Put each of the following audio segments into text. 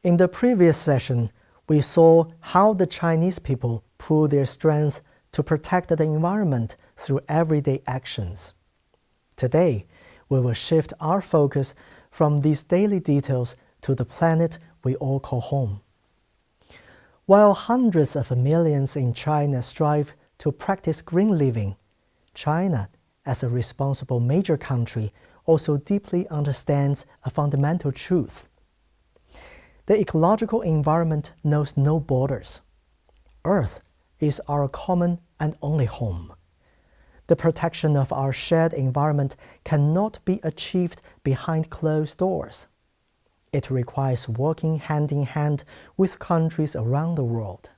In the previous session, we saw how the Chinese people pool their strength to protect the environment through everyday actions. Today, we will shift our focus from these daily details to the planet we all call home. While hundreds of millions in China strive to practice green living, China, as a responsible major country, also deeply understands a fundamental truth. The ecological environment knows no borders. Earth is our common and only home. The protection of our shared environment cannot be achieved behind closed doors. It requires working hand in hand with countries around the world.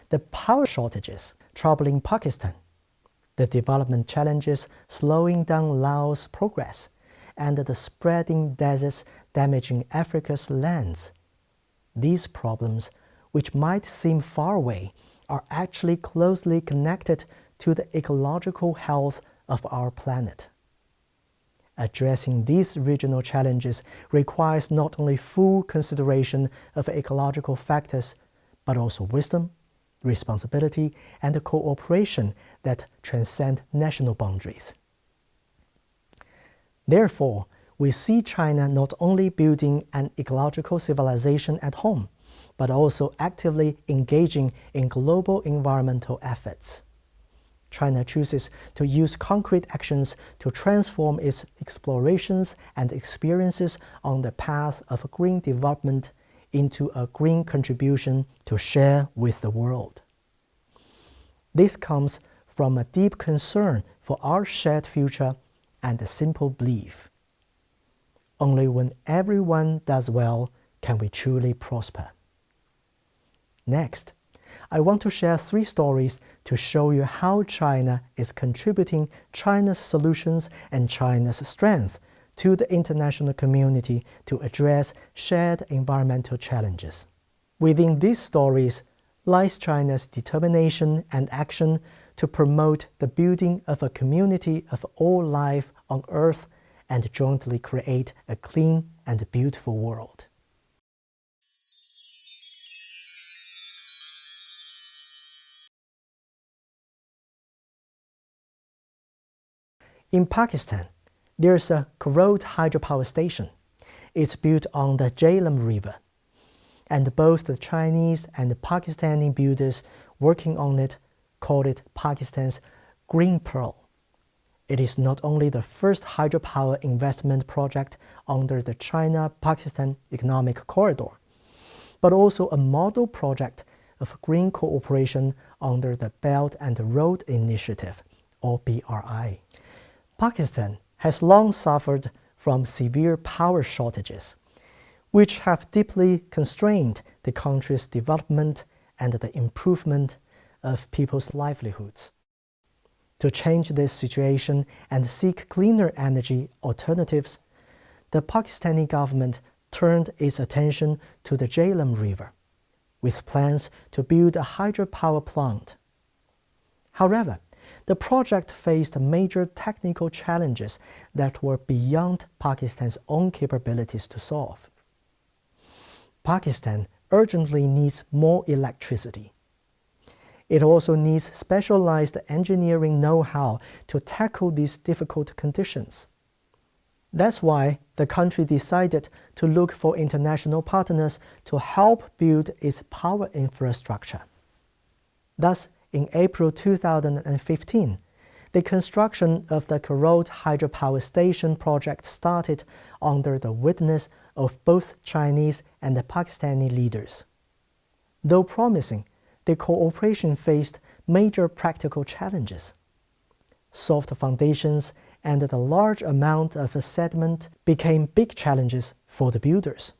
The power shortages troubling Pakistan, the development challenges slowing down Laos' progress, and the spreading deserts damaging Africa's lands. These problems, which might seem far away, are actually closely connected to the ecological health of our planet. Addressing these regional challenges requires not only full consideration of ecological factors, but also wisdom, responsibility, and cooperation that transcend national boundaries. Therefore, we see China not only building an ecological civilization at home, but also actively engaging in global environmental efforts. China chooses to use concrete actions to transform its explorations and experiences on the path of green development into a green contribution to share with the world. This comes from a deep concern for our shared future and a simple belief: only when everyone does well can we truly prosper. Next, I want to share 3 stories to show you how China is contributing China's solutions and China's strengths to the international community to address shared environmental challenges. Within these stories lies China's determination and action to promote the building of a community of all life on Earth and jointly create a clean and beautiful world. In Pakistan, there's a Karod hydropower station. It's built on the Jhelum River, and both the Chinese and the Pakistani builders working on it call it Pakistan's Green Pearl. It is not only the first hydropower investment project under the China-Pakistan Economic Corridor, but also a model project of green cooperation under the Belt and Road Initiative, or BRI. Pakistan has long suffered from severe power shortages, which have deeply constrained the country's development and the improvement of people's livelihoods. To change this situation and seek cleaner energy alternatives, the Pakistani government turned its attention to the Jhelum River, with plans to build a hydropower plant. However, the project faced major technical challenges that were beyond Pakistan's own capabilities to solve. Pakistan urgently needs more electricity. It also needs specialized engineering know-how to tackle these difficult conditions. That's why the country decided to look for international partners to help build its power infrastructure. Thus, in April 2015, the construction of the Karod hydropower station project started under the witness of both Chinese and Pakistani leaders. Though promising, the cooperation faced major practical challenges. Soft foundations and the large amount of sediment became big challenges for the builders.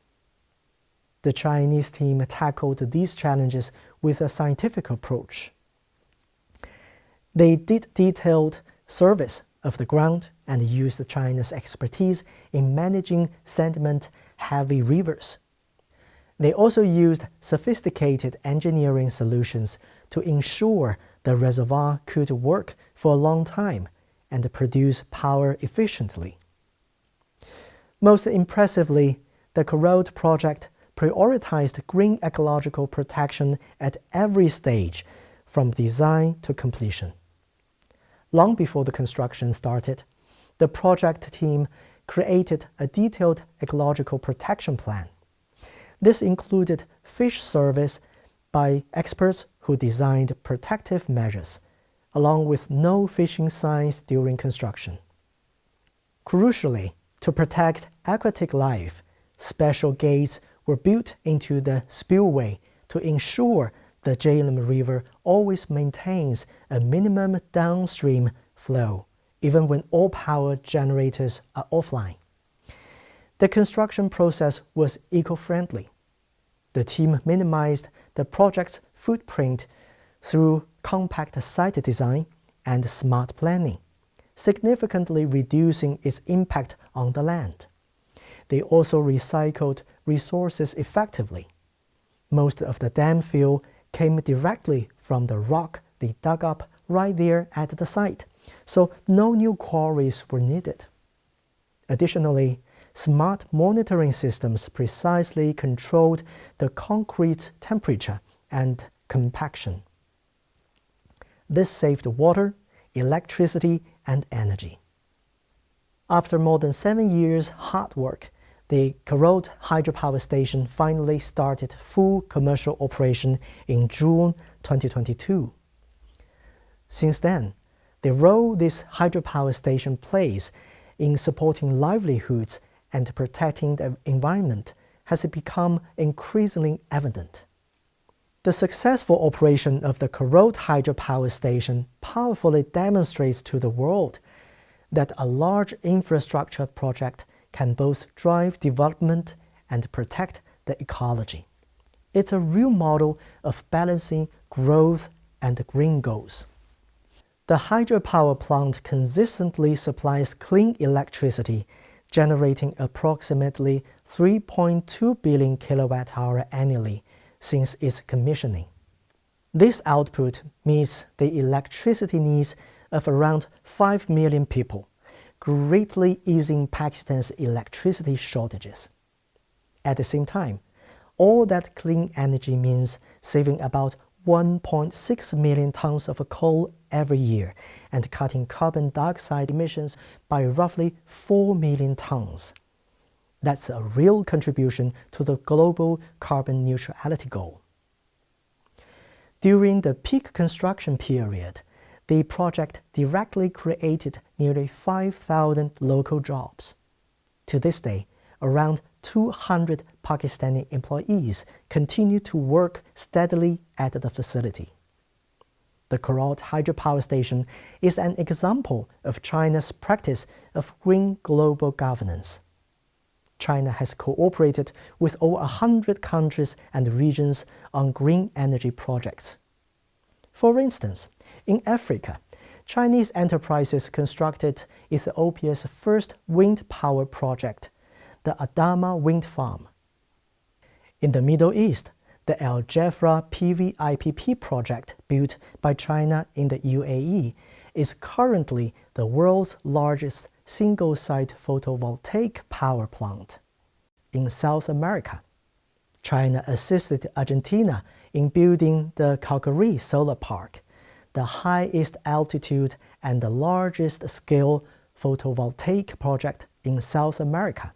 The Chinese team tackled these challenges with a scientific approach. They did detailed surveys of the ground and used China's expertise in managing sediment-heavy rivers. They also used sophisticated engineering solutions to ensure the reservoir could work for a long time and produce power efficiently. Most impressively, the Karod project prioritized green ecological protection at every stage, from design to completion. Long before the construction started, the project team created a detailed ecological protection plan. This included fish service by experts who designed protective measures, along with no fishing signs during construction. Crucially, to protect aquatic life, special gates were built into the spillway to ensure the Zhejiang River always maintains a minimum downstream flow, even when all power generators are offline. The construction process was eco-friendly. The team minimized the project's footprint through compact site design and smart planning, significantly reducing its impact on the land. They also recycled resources effectively. Most of the dam fill came directly from the rock they dug up right there at the site, so no new quarries were needed. Additionally, smart monitoring systems precisely controlled the concrete's temperature and compaction. This saved water, electricity, and energy. After more than 7 years' hard work, the Korot hydropower station finally started full commercial operation in June 2022. Since then, the role this hydropower station plays in supporting livelihoods and protecting the environment has become increasingly evident. The successful operation of the Korot hydropower station powerfully demonstrates to the world that a large infrastructure project can both drive development and protect the ecology. It's a real model of balancing growth and green goals. The hydropower plant consistently supplies clean electricity, generating approximately 3.2 billion kilowatt-hours annually since its commissioning. This output meets the electricity needs of around 5 million people, greatly easing Pakistan's electricity shortages. At the same time, all that clean energy means saving about 1.6 million tons of coal every year and cutting carbon dioxide emissions by roughly 4 million tons. That's a real contribution to the global carbon neutrality goal. During the peak construction period, the project directly created nearly 5,000 local jobs. To this day, around 200 Pakistani employees continue to work steadily at the facility. The Korot hydropower station is an example of China's practice of green global governance. China has cooperated with over 100 countries and regions on green energy projects. For instance, in Africa, Chinese enterprises constructed Ethiopia's first wind power project, the Adama Wind Farm. In the Middle East, the Al Jafra PV IPP project built by China in the UAE is currently the world's largest single-site photovoltaic power plant. In South America, China assisted Argentina in building the Calgary Solar Park, the highest altitude and the largest scale photovoltaic project in South America.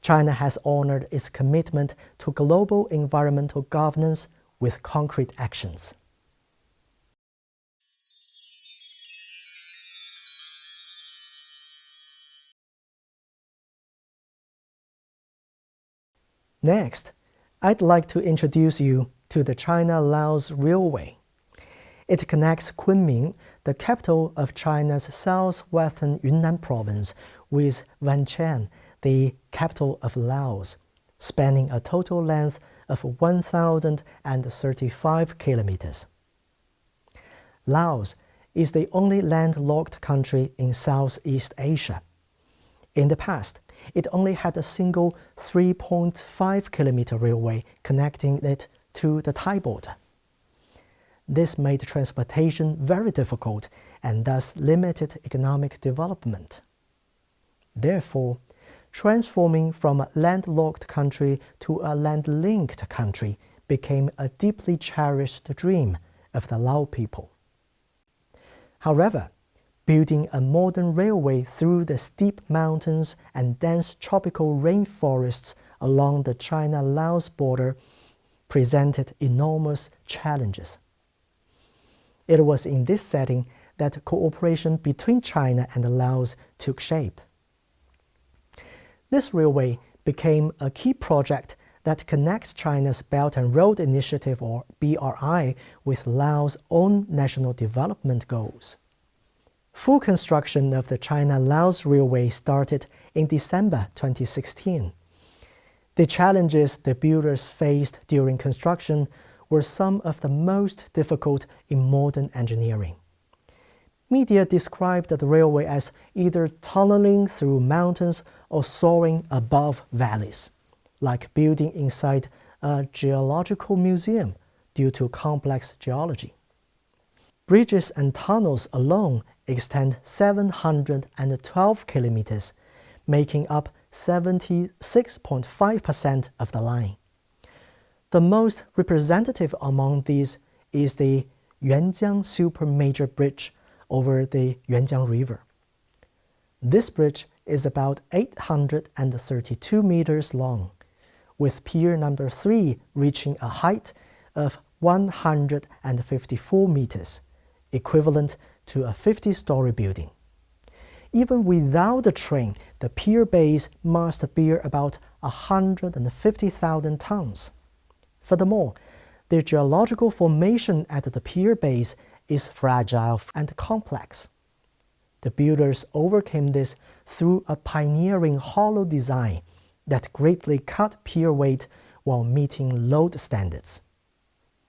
China has honored its commitment to global environmental governance with concrete actions. Next, I'd like to introduce you to the China-Laos Railway. It connects Kunming, the capital of China's southwestern Yunnan province, with Vientiane, the capital of Laos, spanning a total length of 1,035 kilometers. Laos is the only landlocked country in Southeast Asia. In the past, it only had a single 3.5-kilometer railway connecting it to the Thai border. This made transportation very difficult and thus limited economic development. Therefore, transforming from a landlocked country to a land-linked country became a deeply cherished dream of the Lao people. However, building a modern railway through the steep mountains and dense tropical rainforests along the China-Laos border presented enormous challenges. It was in this setting that cooperation between China and Laos took shape. This railway became a key project that connects China's Belt and Road Initiative, or BRI, with Laos' own national development goals. Full construction of the China-Laos Railway started in December 2016. The challenges the builders faced during construction were some of the most difficult in modern engineering. Media described the railway as either tunneling through mountains or soaring above valleys, like building inside a geological museum due to complex geology. Bridges and tunnels alone extend 712 kilometers, making up 76.5% of the line. The most representative among these is the Yuanjiang Super Major Bridge over the Yuanjiang River. This bridge is about 832 meters long, with pier number 3 reaching a height of 154 meters, equivalent to a 50-story building. Even without the train, the pier base must bear about 150,000 tons. Furthermore, the geological formation at the pier base is fragile and complex. The builders overcame this through a pioneering hollow design that greatly cut pier weight while meeting load standards.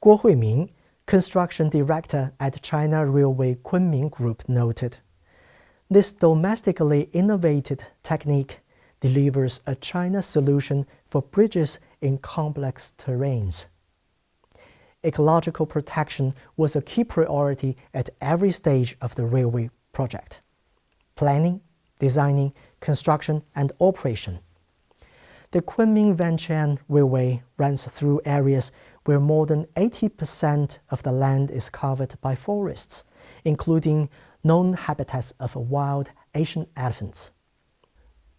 Guo Huiming, construction director at China Railway Kunming Group, noted, "This domestically innovated technique delivers a China solution for bridges in complex terrains." Ecological protection was a key priority at every stage of the railway project: planning, designing, construction, and operation. The Kunming-Vanqian Railway runs through areas where more than 80% of the land is covered by forests, including known habitats of wild Asian elephants.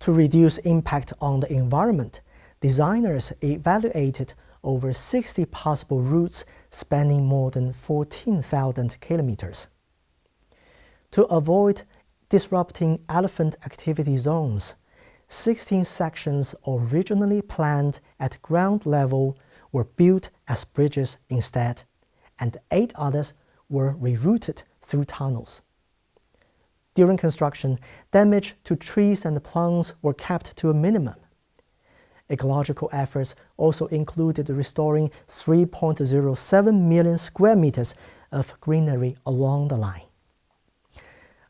To reduce impact on the environment, designers evaluated over 60 possible routes spanning more than 14,000 kilometers. To avoid disrupting elephant activity zones, 16 sections originally planned at ground level were built as bridges instead, and 8 others were rerouted through tunnels. During construction, damage to trees and plants were kept to a minimum. Ecological efforts also included restoring 3.07 million square meters of greenery along the line.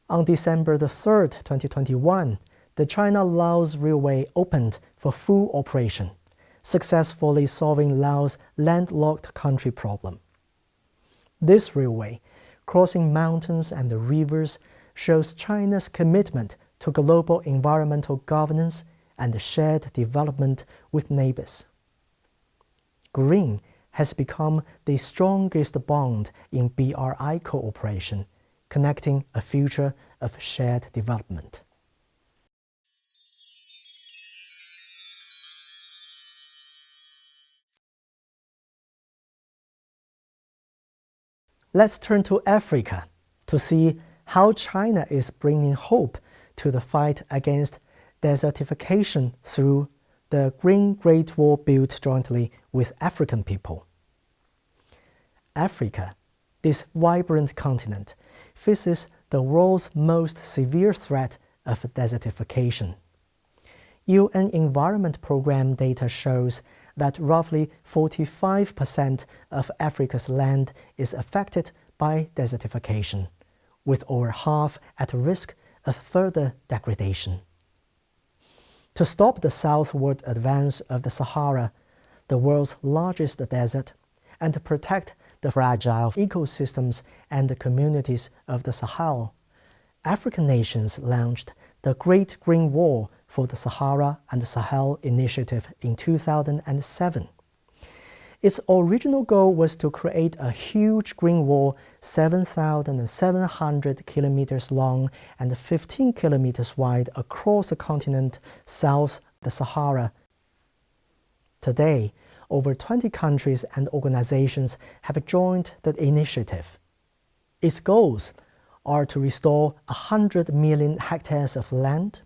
On December 3, 2021, the China-Laos Railway opened for full operation, successfully solving Laos' landlocked country problem. This railway, crossing mountains and rivers, shows China's commitment to global environmental governance and shared development with neighbors. Green has become the strongest bond in BRI cooperation, connecting a future of shared development. Let's turn to Africa to see how China is bringing hope to the fight against desertification through the Green Great Wall built jointly with African people. Africa, this vibrant continent, faces the world's most severe threat of desertification. UN Environment Programme data shows that roughly 45% of Africa's land is affected by desertification, with over half at risk of further degradation. To stop the southward advance of the Sahara, the world's largest desert, and to protect the fragile ecosystems and the communities of the Sahel, African nations launched the Great Green Wall for the Sahara and the Sahel initiative in 2007. Its original goal was to create a huge green wall 7,700 kilometers long and 15 kilometers wide across the continent south of the Sahara. Today, over 20 countries and organizations have joined the initiative. Its goals are to restore 100 million hectares of land,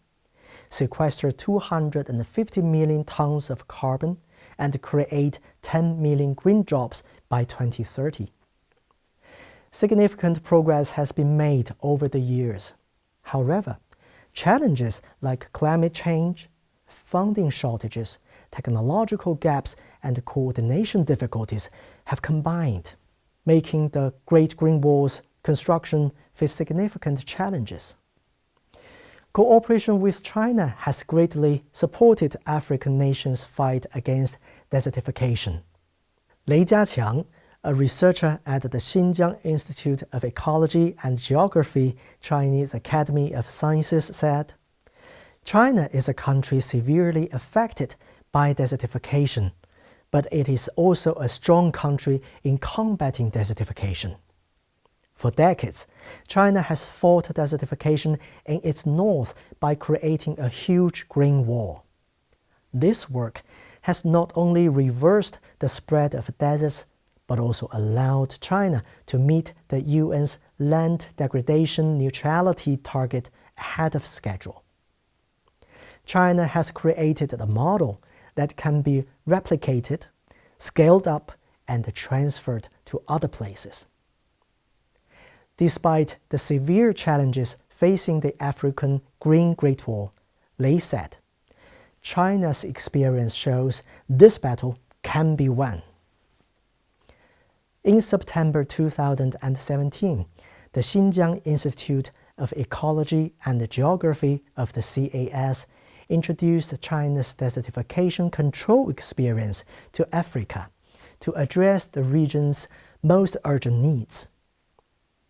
sequester 250 million tons of carbon, and create 10 million green jobs by 2030. Significant progress has been made over the years. However, challenges like climate change, funding shortages, technological gaps, and coordination difficulties have combined, making the Great Green Wall's construction face significant challenges. Cooperation with China has greatly supported African nations' fight against desertification. Lei Jiaqiang, a researcher at the Zhejiang Institute of Ecology and Geography, Chinese Academy of Sciences, said, "China is a country severely affected by desertification, but it is also a strong country in combating desertification. For decades, China has fought desertification in its north by creating a huge green wall. This work has not only reversed the spread of deserts, but also allowed China to meet the UN's land degradation neutrality target ahead of schedule. China has created a model that can be replicated, scaled up, and transferred to other places." Despite the severe challenges facing the African Green Great Wall, Lei said, "China's experience shows this battle can be won." In September 2017, the Xinjiang Institute of Ecology and Geography of the CAS introduced China's desertification control experience to Africa to address the region's most urgent needs.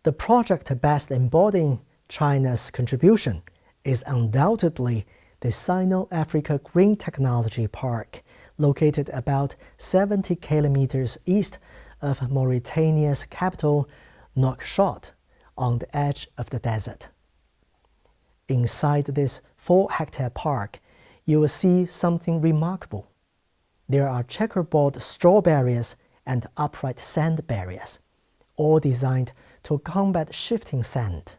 The project best embodying China's contribution is undoubtedly the Sino-Africa Green Technology Park, located about 70 kilometers east of Mauritania's capital, Nouakchott, on the edge of the desert. Inside this 4-hectare park, you will see something remarkable. There are checkerboard straw barriers and upright sand barriers, all designed to combat shifting sand.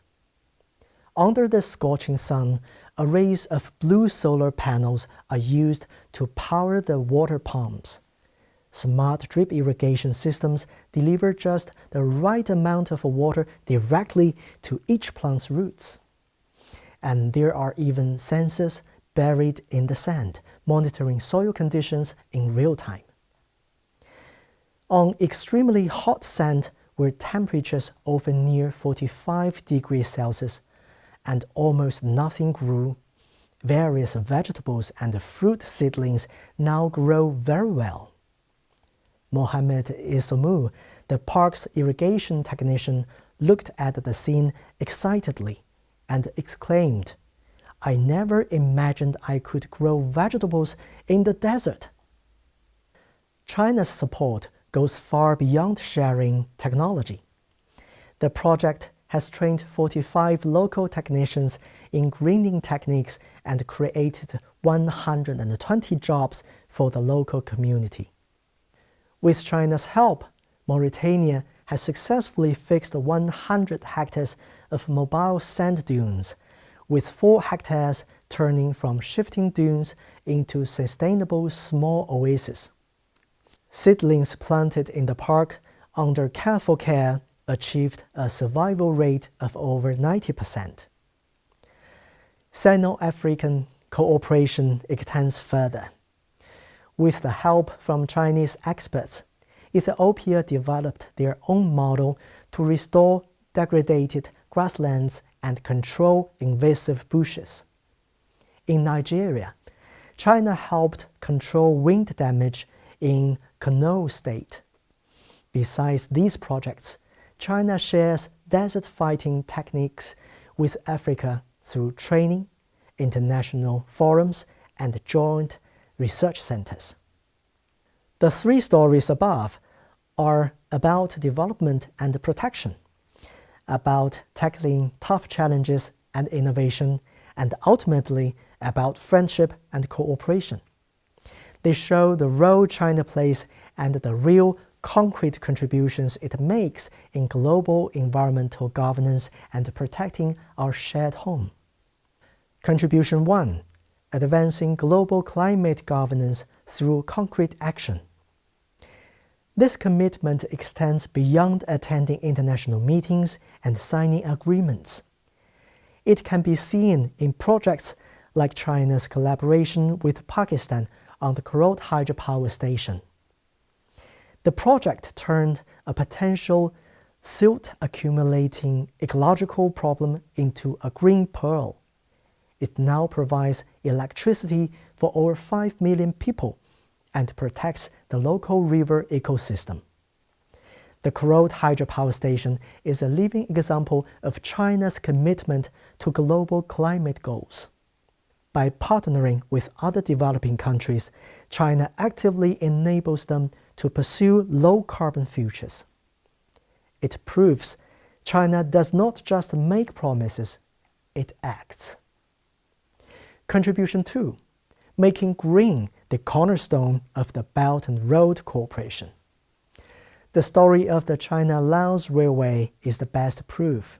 Under the scorching sun, arrays of blue solar panels are used to power the water pumps. Smart drip irrigation systems deliver just the right amount of water directly to each plant's roots. And there are even sensors buried in the sand, monitoring soil conditions in real time. On extremely hot sand, where temperatures often near 45 degrees Celsius and almost nothing grew, various vegetables and fruit seedlings now grow very well. Mohamed Isomou, the park's irrigation technician, looked at the scene excitedly and exclaimed, "I never imagined I could grow vegetables in the desert." China's support goes far beyond sharing technology. The project has trained 45 local technicians in greening techniques and created 120 jobs for the local community. With China's help, Mauritania has successfully fixed 100 hectares of mobile sand dunes, with 4 hectares turning from shifting dunes into sustainable small oases. Seedlings planted in the park under careful care achieved a survival rate of over 90%. Sino-African cooperation extends further. With the help from Chinese experts, Ethiopia developed their own model to restore degraded grasslands and control invasive bushes. In Nigeria, China helped control wind damage in Kano State. Besides these projects, China shares desert fighting techniques with Africa through training, international forums, and joint research centers. The three stories above are about development and protection, about tackling tough challenges and innovation, and ultimately about friendship and cooperation. They show the role China plays and the real concrete contributions it makes in global environmental governance and protecting our shared home. Contribution 1. Advancing global climate governance through concrete action. This commitment extends beyond attending international meetings and signing agreements. It can be seen in projects like China's collaboration with Pakistan on the Kurot hydropower station. The project turned a potential silt-accumulating ecological problem into a green pearl. It now provides electricity for over 5 million people and protects the local river ecosystem. The Kurot hydropower station is a living example of China's commitment to global climate goals. By partnering with other developing countries, China actively enables them to pursue low-carbon futures. It proves China does not just make promises, it acts. Contribution 2. Making green the cornerstone of the Belt and Road Cooperation. The story of the China-Laos Railway is the best proof.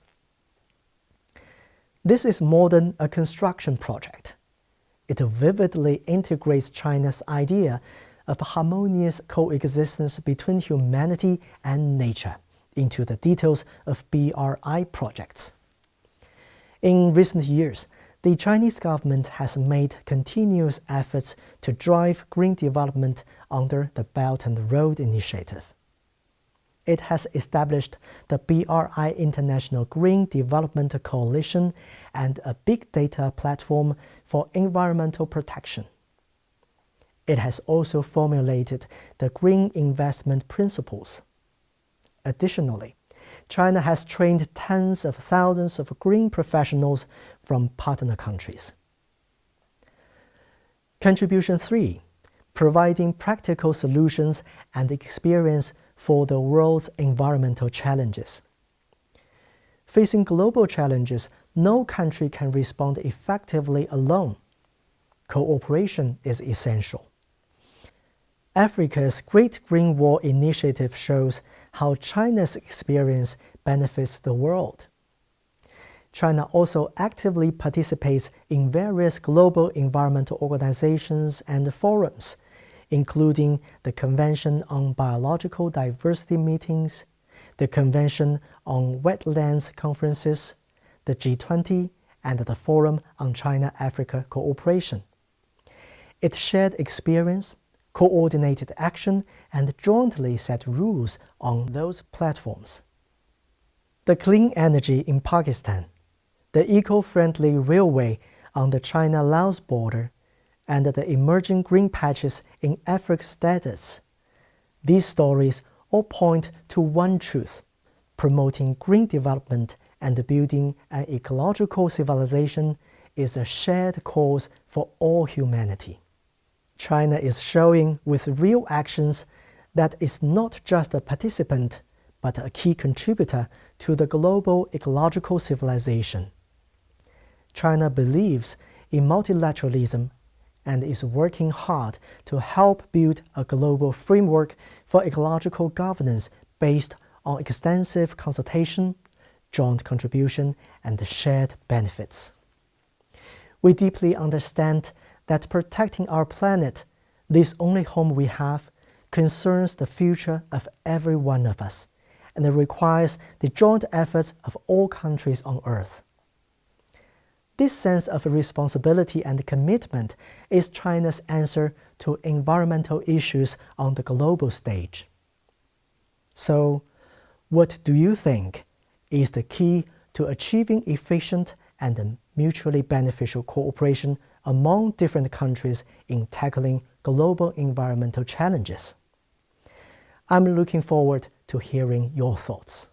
This is more than a construction project. It vividly integrates China's idea of harmonious coexistence between humanity and nature into the details of BRI projects. In recent years, the Chinese government has made continuous efforts to drive green development under the Belt and Road Initiative. It has established the BRI International Green Development Coalition and a big data platform for environmental protection. It has also formulated the Green Investment Principles. Additionally, China has trained tens of thousands of green professionals from partner countries. Contribution 3. Providing practical solutions and experience for the world's environmental challenges. Facing global challenges, no country can respond effectively alone. Cooperation is essential. Africa's Great Green Wall Initiative shows how China's experience benefits the world. China also actively participates in various global environmental organizations and forums, including the Convention on Biological Diversity meetings, the Convention on Wetlands conferences, the G20, and the Forum on China-Africa Cooperation. It shared experience, coordinated action, and jointly set rules on those platforms. The clean energy in Pakistan, the eco-friendly railway on the China-Laos border, and the emerging green patches in Africa's deserts. These stories all point to one truth: promoting green development and building an ecological civilization is a shared cause for all humanity. China is showing with real actions that it's not just a participant, but a key contributor to the global ecological civilization. China believes in multilateralism and is working hard to help build a global framework for ecological governance based on extensive consultation, joint contribution, and shared benefits. We deeply understand that protecting our planet, this only home we have, concerns the future of every one of us, and it requires the joint efforts of all countries on Earth. This sense of responsibility and commitment is China's answer to environmental issues on the global stage. So, what do you think is the key to achieving efficient and mutually beneficial cooperation among different countries in tackling global environmental challenges? I'm looking forward to hearing your thoughts.